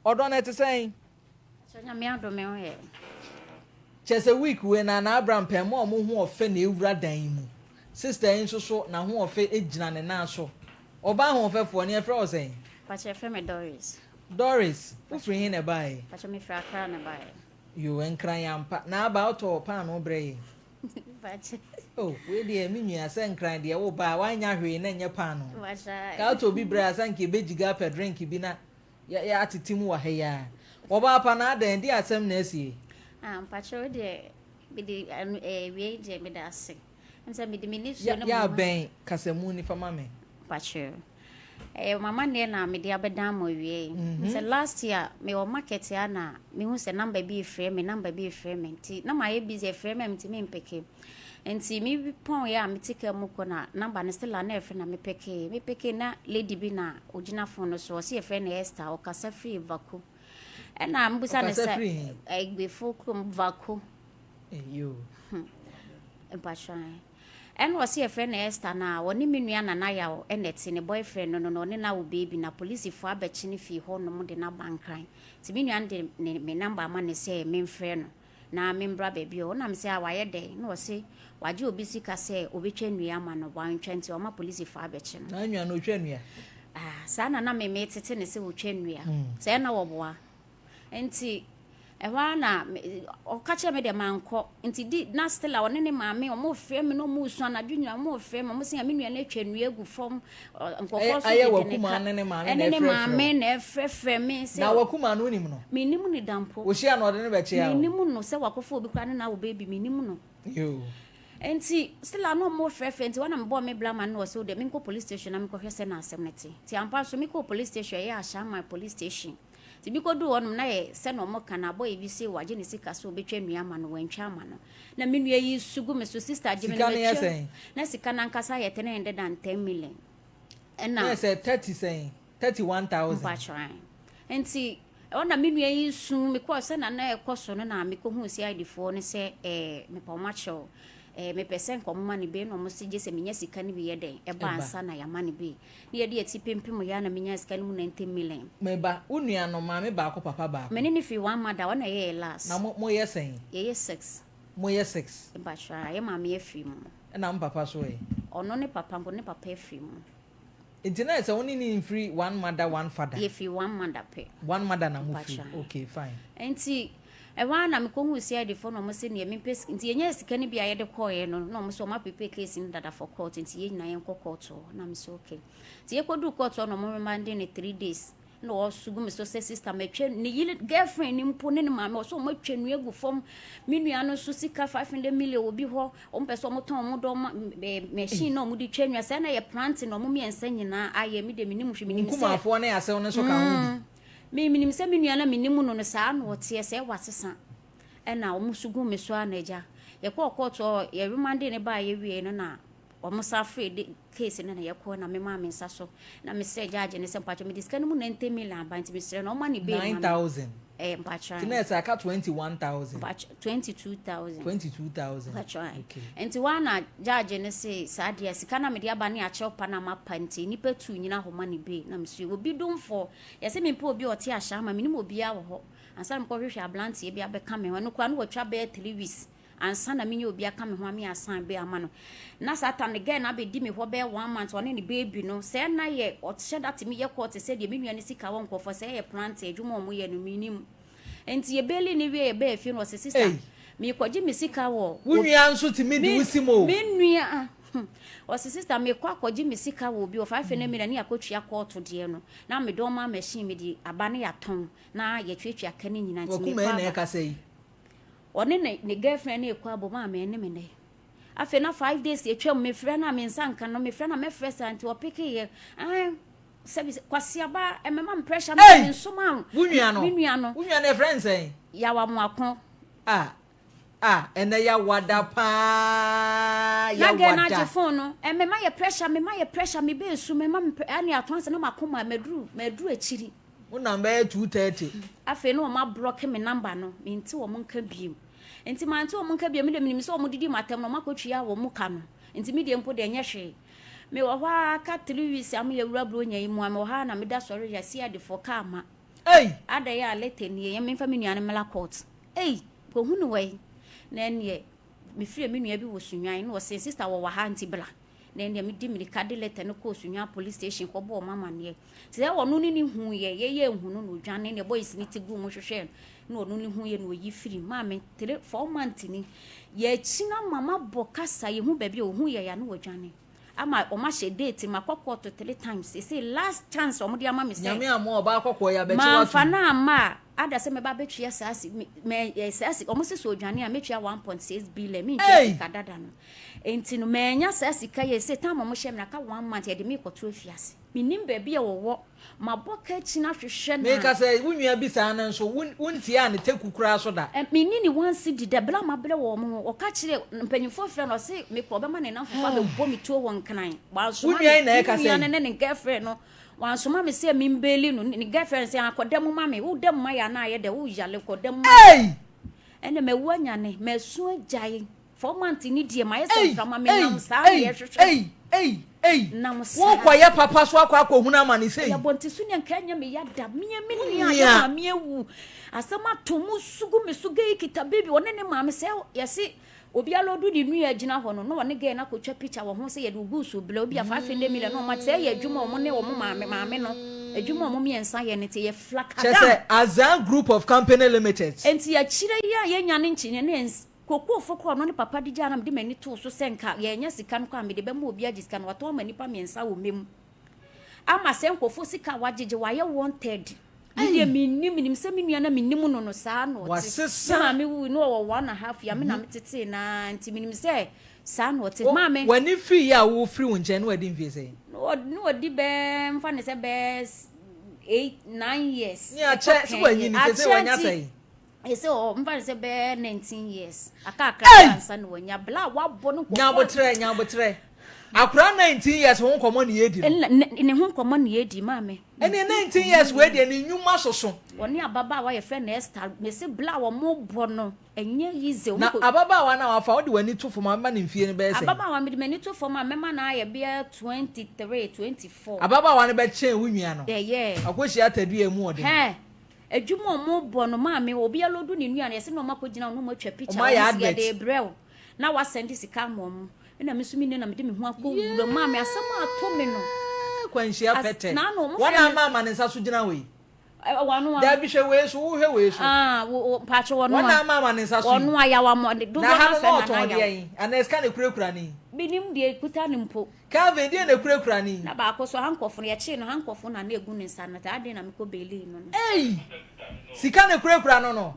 Odo na te saying. So na me ado me ho. Chese week we na Abraham pem mo ho ofe na ewura dan mu. Sister yin so na ho ofe ejina ne na so. Oba ho ofe fo ne efre o saying. Pa che fe me Doris. Doris, who free hin e buy? Pa che me fra kra na buy. You enkran yampa. Na about to pan no bre. Pa che. Oh, we dey me nua say nkran dey wo ba wanya hwe na nya pan no. Wa sha. Ka to bi bra san ke bejiga pe drink bi na ya atitimu wa he ya. Wo ba pa na adan di asem na asie. Pa che de bi di we je me da ase. Nsa me di me ni so no. Ya ben kasemu ni fama me. Pa che. Mama ne na me dia bedan mo wie. So last year me o market ya na me hu se number bi frame me ti na ma ye busy frame me ti me mpeke. Enti mi pon ya me tika mu ko na number ne still na efe na me peke na lady bi na ogina phone no so se efe na Esther o kasa free vaku. E na mbusa ne se egbefo kum vaku. Yo. Empashan. And was here friend Esther na woni menua na ya o eneti ne boyfriend no ne na wo baby na police fo abachi ne fi ho no mo de na bankran ti menua de me number ma ne say me mfre no na me mbra baby o na me say awaye de na o say waje obi sika say obetwa nua ma no 120 o ma police fo abachi no na nua no twa nua sa na me tete ne say wo twa nua say na wo boa enti ewa na o kache me de manko nti di na still a ne maame o mo frɛ me no mo su anadwunwa mo frɛ me mo se ya me nua na twa nua gu fom nkofo so aye wakuma ne maame na frɛ me se na wakuma no nim no me nim ni dampo wo hia no de ne be che ya me nim no se wakofo obi kwa ne na wo baby me nim no yo enti still a no mo frɛ enti wana me bo me blama no so de me ko police station na me ko hwese na asem neti ti ampa so me ko police station ya asha my police station ti bi ko do wonum na ye se no mo kana boy bi se waje ne sika so betwa nua ma no wantwa ma no na me nua yi sugu me so sister je me na sika na nkasa ye 10 million na yes 30 saying 31000 ba try enti ona me nua yi su me ko se na na e koso no na me ko hu si ID4 ne se me pa ma cho me pesen ko mama ni be no mo se je se menya sika ni bi ye den e ba ansa na ya ma ni be ni ye de eti pempem ya na menya sika ni mu 90 million me ba unua no ma me ba ko papa ba me ni fi one mother wona ye last na mo ye sen ye 6 mo ye 6 e ba sha ye ma me afi mu na mo papa so e ono ne papa ngo ne papa afi mu Intina is only in free one mother one father ye fi one mother pe one mother na mo free okay fine enti ewa na me ko hu si ade fo no mo se ne me pes nti ye nya sika ni bia ye de call ye no no mo so ma pepe case ni dada for court nti ye nyina ye ko court na me so okay nti ye ko du court no mo remande ne 3 days no o sugu me so sister me twa ni yile girlfriend ni mpo ne ma me so mo twa nu egu fom me nua no so sika 500 million obi ho o mpe so mo ton mo do machine no mo di twa nua se na ye plant no mo miensa nyina aye me de minim hwe minim se kuma afo na yase no so ka ho me minim se me nua na minim no no saa no tie se wasesa e na o musugu me so anaja ye ko koto ye remande ne ba ye wie no na o musafe de case ne na ye ko na me ma me nsa so na me se judge ne se mpacho me diska no mu 90 million ba nti me sere no ma ni be 9000 mpacho tina se aka 21000 mpacho 22000 mpacho okay enti wana judge ne se sadia sika na me dia ba ne a che pa na ma panti ni petu nyina ho ma ni be na me so obi domfo ye se me pa obi oti ahya ma me ni obi a wo ho ansa me ko hwehwe ablantie bi abeka me ho no kwa no watwa be 3 weeks ansa na me ni obi aka me ho me asan be ama no na satan again na be di me ho be 1 month one ni baby no se na ye o hye that me ye court se de me nua ni sika won kofo se ye plant adwuma mo ye no minim enti ye beli ni wie ye be afi no se sister me kwaji me sika wo nua nso ti me di usimo me nua o se sister me kwaji me sika wo bi o 5 na me na ni akotua court de no na me do ma machine me di abane ya ton na ye twetwa ka ni nyina nti me kwa na ka sei one ne girlfriend e kwa bo ma me ne me ne afi na 5 days ye twam me frɛ na me nsanka no me frɛ na me frɛ santi o pick ye service kwasiaba e me ma pressure me nsoma wunua no wunua na friends ya wa mo akon ene ya wada pa ya wada na ge na phone no e me ma ye pressure me be su me ma ani atonse na makoma medru akiri wo number 230 afi no ma block me number no me nti wo mo nka biem enti ma nti wo mo nka biem me de minim so wo mo didi matem no makotwia wo mo ka no enti me de mpo de nya hwe me wo ha ka 3 weeks am ye wura bro nya yi mu am wo ha na me da sori ya si ade for ka ma Hey, ada ya lete ni ye me fa me nuane mela court ko hunu we na ne me fie me nua bi wo sunwan no se sister wo ha anti bla na ne me di me kade lete no ko sunwan police station ko bo mama ne se wo no ni hu ye hunu no dwane ne boys ni ti gu mo hwehwe no no ni hu ye no yi free ma me 4 months ni ye china mama bokasa ye hu ba bi o hu ye ya no wo dwane ama o ma she date ma kokko to 3 times say last chance o mo di ama me say nyame amo oba kokko ya be chi ma watu fa na ma ada se me ba betwa saasi me saasi o mo se so odwane a metwa 1.6 billion me ntwe sika dada no enti no menya saasi ka ye se tam mo hye me ka 1 month ye de me koto afiase minim ba bia wo ma boka china hwehwe na me ka se wunua bi sa na nso wuntie a ne tekukura so da mini ni one cd da bla ma bla wo mo o ka kire mpanyimfo frɛ no se me ko be ma ne na fofa be bo mi to won kan ba so ma wunua na e ka se ne girlfriend no wan so ma me se mi mbeli no ni girlfriend se akodam ma me wo dem ma ya na ye de wo yale kodam hey ene me wo nya ne me so agyae 4 months ni die ma ye se fra ma me nam sa ye hwehwe nam sa wo kwa ya papa so akwa hunu ama ne sei ya bonti su ne nka nya me ya da me nua ya ma me ewu asama tomu sugu me suga ikita baby one ne ma me se ye se obi alodu di nua gina ho no one ge na kotwa picture wo ho se ye de gusu bla obi a 5 million no ma se ye adwuma o mo ne o mo maame no adwuma o mo miensa ye ne te ye flaka da chese Azan Group of Company Limited enti ya chire ya ye nya ne nchine ne koko foko no ne papa di jana me de mani to so senka ye nya sika no kwa me de be ma obi agisika no wato ma nipa miensa wo mem ama se nkofo sika wagege wa ye wanted Iye minim se minua na minim no saa no te ma me wu no wo 1.5 ya me na metete na nti minim se saa no te ma me wani free ya wo free wo nche no wadi mfie se no di be mfa ne se be 8-9 years ni a che so wanyi ni se wanya sai ese o mfa ne se be 19 years aka ansa no wanya bla wa bo no ko nyabotre akura 19 years ho nkomo ne yedi ne ho nkomo ne yedi ma me ene 19 years we de ne nyuma soso woni ababa wa ye fe na Esther me se bla wo mo bo no enye yize na ababa wa na wafa wodi wani to foma ma ne mfie ne be se ababa wa me de mani to foma me ma na ye be 23 24 ababa wa ne be chen wunua no yeah akoshi atadua mu ode adwuma mo bo no ma me obi alodu ne nua na ye se no makogina no mo twa picture o ya de brew na wa send sika mo na me sumi ne na me de me ho akọ ma me asam ato me no kwanhia pete wana mama ne nsa so gina we wanu da bi hwe we so wo hwe we so wo pacho wonu wana mama ne nsa so wonu aya wa mo do na ha no to de yin ana eska ne kurakura ni binim de kuta ne mpo Calvin de ne kurakura ni na ba ko so hankofo ne ye no hankofo na na egu ne nsa na ta de na me ko beli no sika ne kurakura no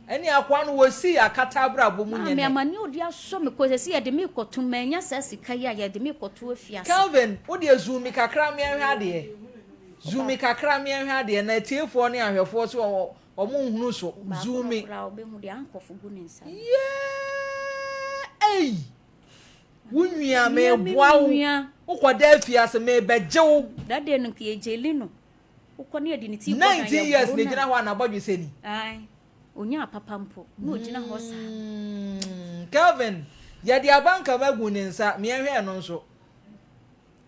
eni akwa no wosi akata abrabo mu nyene me amani odi aso me ko se ye de me ko to manya sasika ya ye de me ko to afiase Calvin odi azumi kakra me ahwe ade zumi kakra me ahwe ade na tiefo ne ahwefo so omo hunu so zumi ra obehu de ankofo gu ne nsa wunua me boawo ukoda afiase me bejewo dade no ke jeli no ukoni edi ni ti 19 years ne gina ho na bodwe seni onya papa mpo no ogina ho sa Calvin ya dia banka magu ne nsa me ahwe no nso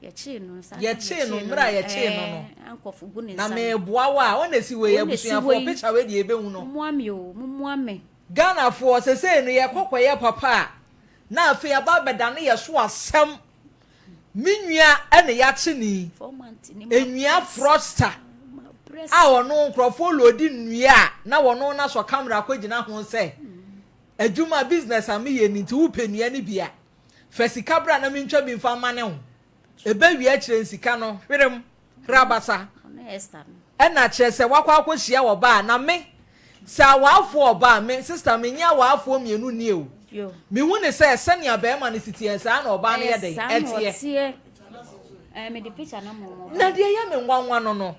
ye chi no nsa ye chi no mra ye chi no ankofu gu ne nsa na me boawa a ona si we ya busuafo picture we de ebehu no muame Ghana for sese no ye kokoye papa na afi ababeda ne ye so asem minua ene ya chi ni enua froster a wono nkrofo lodi nnua na wono na so camera kwagina ho se adwuma business am ye ni ti upenua ni bia fasika bra na mentwa bi mfa mane ho ebe wi a kire nsika no hwerem rabasa ena kire se wakwa akohia wo ba na me sa wafo oba me sister me nya wafo mienu ni e me hu ne se sene abema ne sitie sa na oba na ye den etie me de picture na mo na de ya me nwanwa no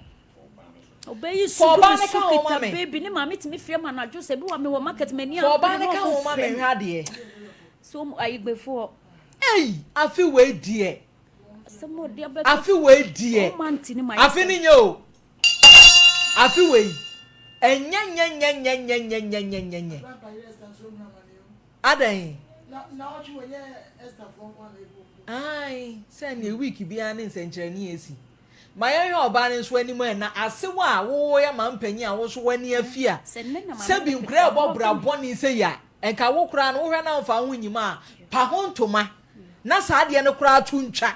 obeyi sugu kita baby ni mama timi fie ma na jo se bi wa me wo market mania for ba ne ka wo ma me hwa de so ayigbefo afi we die samo de abeto afi we die afi ni nyo afi we enya adan na ochi wenye Esther from one ai say na week bia ne nsenkyerani esi My oba ne so anim na asewa a wo ya mampanyi a wo so wani afia sebi nkra bobra boni se ya enka wo kra no wo hwe na mfa ho nyima pa ho ntoma na saade ne kra tuntwa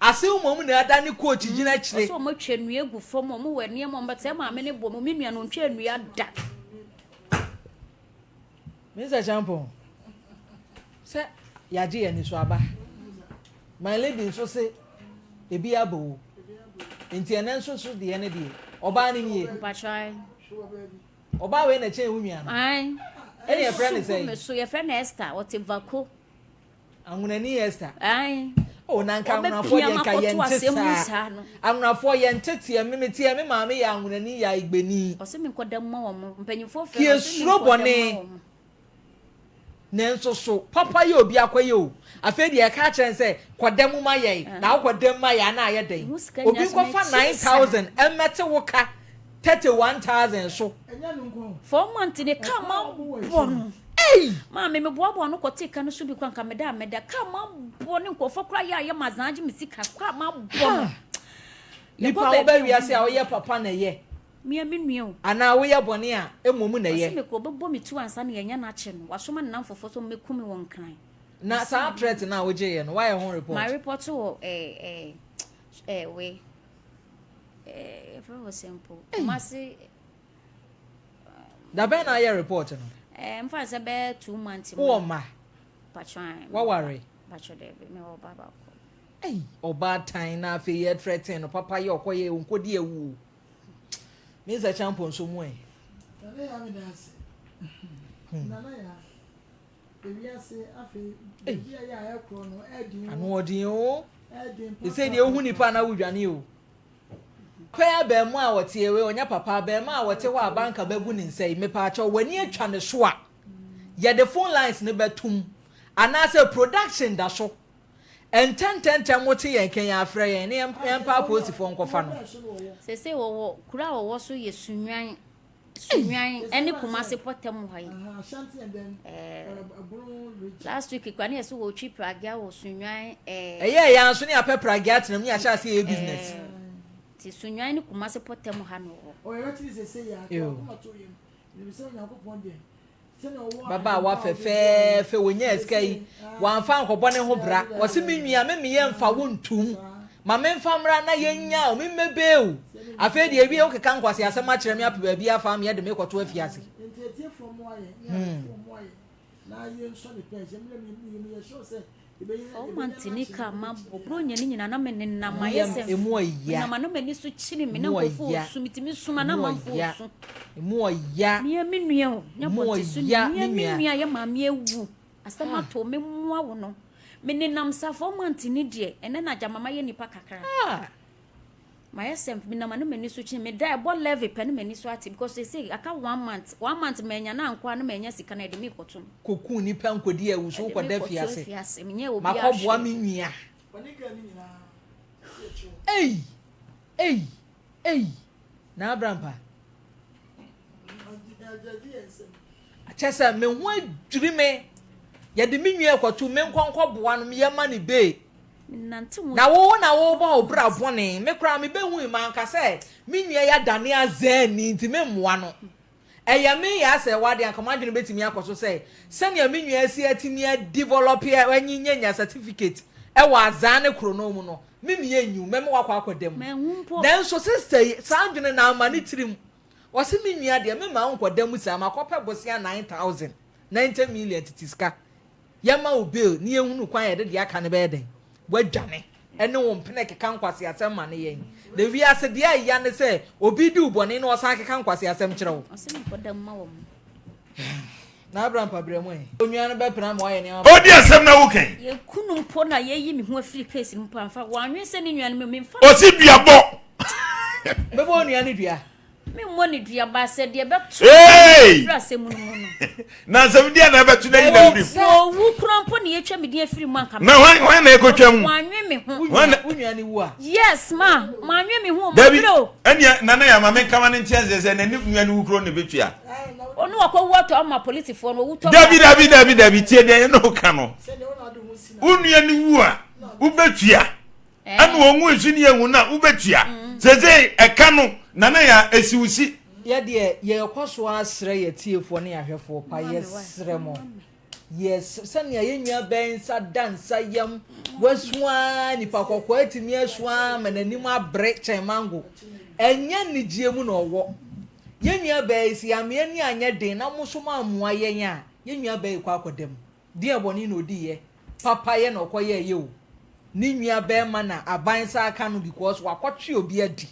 asew mom na ada ne coach gina kire so mo twanu egu fom mo wani mo mbete ma me ne bo mo menua no twanu ya da Mr. Champion se ya je ya ni so aba my lady so se ebi abo enti enen so so de ene de oba ni nie pa try oba we na chen wunua no ai ene e friend say me so ye friend Esther what vako angunani Esther ai o na nka angunafo ye nka ye ntesa angunafo ye ntetie memetie me maame ya angunani ya igbeni o se me kodam ma wo mpanyimfo fe o se me bone nenso so papa ye obi akoye o afedi e ka kire say kodam ma ye na kodam ma ya na ye den obi ko fa 9000 emete woka 31000 so 4 months ne kama bon eh ma me boabo no kotika no so bi kwanka meda kama bon ne nkofo kra ya mazanji misika kama bon nipa oba wiase a oye papa na ye mia menua ana wo ye bone a emomu na ye me ko bebo mi tu ansa na yenya na che no wasoma ne namfofo so mekumi won kan na sa threat na wo je ye no why hon report my report wo we very simple masi da ben na ye report no mfa se be 2 months wo ma patran wa worry bacho de me wo baba ko oba tan na fe ye threaten no papa ye okoye onkodi ewu Mr. Champion so mu nana ya me dance nana ya ewiase afi bia ya ekro no edin anu odin o edin e say de ohu nipa na wudwane o kwaya be mu a wote ewe onya papa be mu a wote wa banka bagu ni nsai me pa acho wani atwa ne so a ye the phone lines ne betum ana say production da so entententen wote ye kenya afre ye ne empa post fo nkofa no se wo kura wo so ye sunwan ene kumase potem ho yi last week kwani eso wo twi pragia wo sunwan eye ya nso ne apepragia atenam ni acha say business ti sunwan ne kumase potem ha no o ye wati se ya ko to yem ni se nya ko ponde baba wa fe wonya eskai wa mfa nkobone ho bra wo se menua me ye mfa wontum ma me mfa mra na yenya o me mebeu afa de ebi o keka nkwase asem a kire me ape ba bi afa me ye de me koto afiase ntete from waye from waye na ye nso ne page me ye show say mantini kama bro nya ni nyina na me na mayese emu oya na ma no mani so chiri me na nkofo sumitimi suma na manfo su emu oya me menua o nya ponti su me menua ye ma me ewu asama to me mua wo no me nenam safo mantini de ene na jamama ye nipa kakra mayese me na ma no mani so chiri me da ebo levy pen mani so ati because they say aka 1 month menya na nkwa na menya sika na de me kotum koku nipa nkodi awu so koda fiase menye obi makobwa menua na abrampa achesa me ho adwiri me ye de menua kwatu me nkonkobwa no me yema ne be na wo ba obra bone me kra me be hu ma nka se menua ya dane azani nti me moa no eya me ya se wade akoma dwene betimi akoso se ne menua asi atimi develop ya wanyinya certificate e wa azane kro no mu no me enyu me wakwa akodem then so sister sandwene na amane tirim wo se menua de me ma nkodem sa ma kope bosia 9000 90 million titiska yama obil ni ehunu kwan ye de aka ne be den wadwane ene wo mpene keka nkwase asem ma ne yen de wi ase de ya ne se obi di ubone na osan keka nkwase asem kire wo ose ni kodam ma wo na abrampa bremo e onua no be pena mo aye ne odi asem na wuken ye kunu mpo na ye yi mi ho afiri case mpo amfa wanwe se ni nua no me mfa osi duabo bebo onua ne dua me mo ni dua ba se de be hey fra se mu no na asem dia na betu na yina wuri so wu kura mpo ne ye twa me de afiri mu anka na wan na ekotwam wanwe me ho onua ne wu a yes ma wanwe me ho David mo enia nana ya mama kama ne ntia ze na ne nua ne wukro ne betua onu akwa wato ama police fo no wuto David tie de no ka no unua ne wu a ubetua anu onwu nsu ne ehu na ubetua seze eka no nana ya esiwusi ye de ye kwaso asre ye tiefo ne ahwefo pa yesre mo yes sania ye nua ben sa dansa yam wasua ni pa kokko atimi asua mananim abre chemango enya nigye mu na owo ye nua ben si ame ani anya den na muso ma amoa yen a ye nua ben kwa akodem de aboni na odi ye papa ye na okoye ye o ni nua ben ma na aban sa aka no because wakotwe obi adi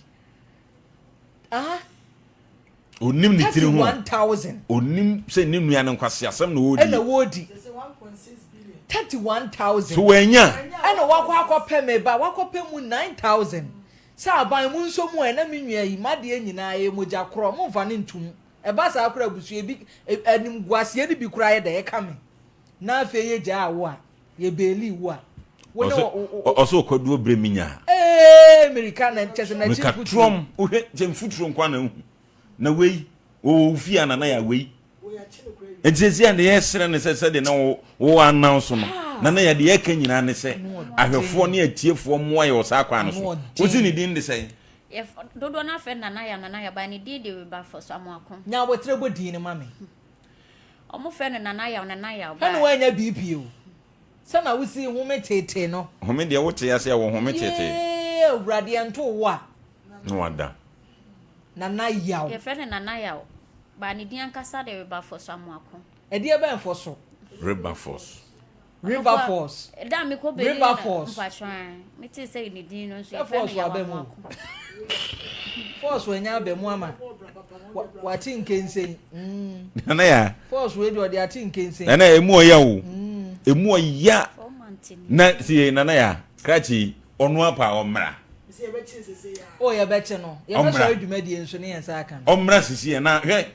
onim ni tiri ho 1000 onim se ni nua ne nkwase asem na wodi na wodi 1.6 billion 31000 so wanya ana wakọ me ba wakọ mu 9000 sa aban mu nso mu na me nua yi made nyina ye moja kro mo mfa ne ntum e ba sa akra busu e bi anim guase e bi kura ye da ye kame na afa ye ja awo a ye beli wo a oso kwaduo breminya America na chese na chief futrom ohwe jem futrom kwa na hu na wei o fia na ya wei ejezi ande yesere ne sese de na wo announce no na ya de yeka nyina ne se ahwefo ne atiefo mo aye osa kwa no so wosi ni din de se dodo na fe na ya ba ni di de ba for so amakon nya wotre bodin ne mame omo fe ne na ya ba na wanya BP o sana wusi home tete no home de wote ya se wo home tete awrade anto wo a no ada na yaw ye fe ne na yaw ba ni din ankasa de ba for so amakon e de ba enfor so river force da mi ko be river force mpatwan me ti say ni din no so ye fe ne amakon force wenya be mu ama wati nkensen na ya force we de odi ati nkensen na emu oya wo emu oya na si na ya krachi onu apa omra o ya beche no ya beche adwumadi enso ne yensa aka omra sisi na hwe